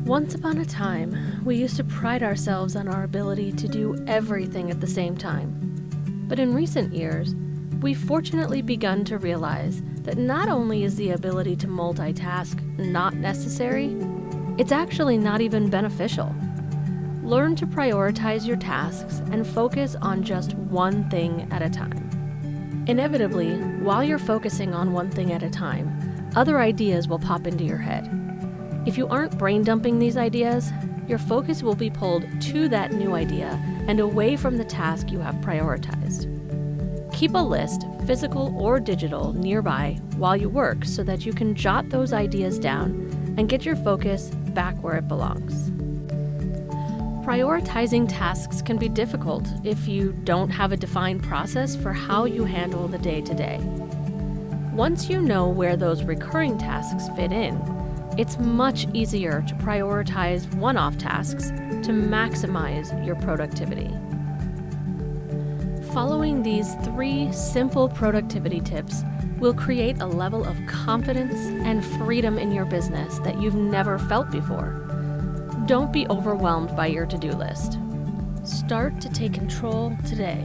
Once upon a time, we used to pride ourselves on our ability to do everything at the same time. But in recent years, we've fortunately begun to realize that not only is the ability to multitask not necessary, it's actually not even beneficial. Learn to prioritize your tasks and focus on just one thing at a time. Inevitably, while you're focusing on one thing at a time, other ideas will pop into your head. If you aren't brain dumping these ideas, your focus will be pulled to that new idea and away from the task you have prioritized. Keep a list, physical or digital, nearby while you work so that you can jot those ideas down and get your focus back where it belongs. Prioritizing tasks can be difficult if you don't have a defined process for how you handle the day-to-day. Once you know where those recurring tasks fit in, it's much easier to prioritize one-off tasks to maximize your productivity. Following these 3 simple productivity tips will create a level of confidence and freedom in your business that you've never felt before. Don't be overwhelmed by your to-do list. Start to take control today.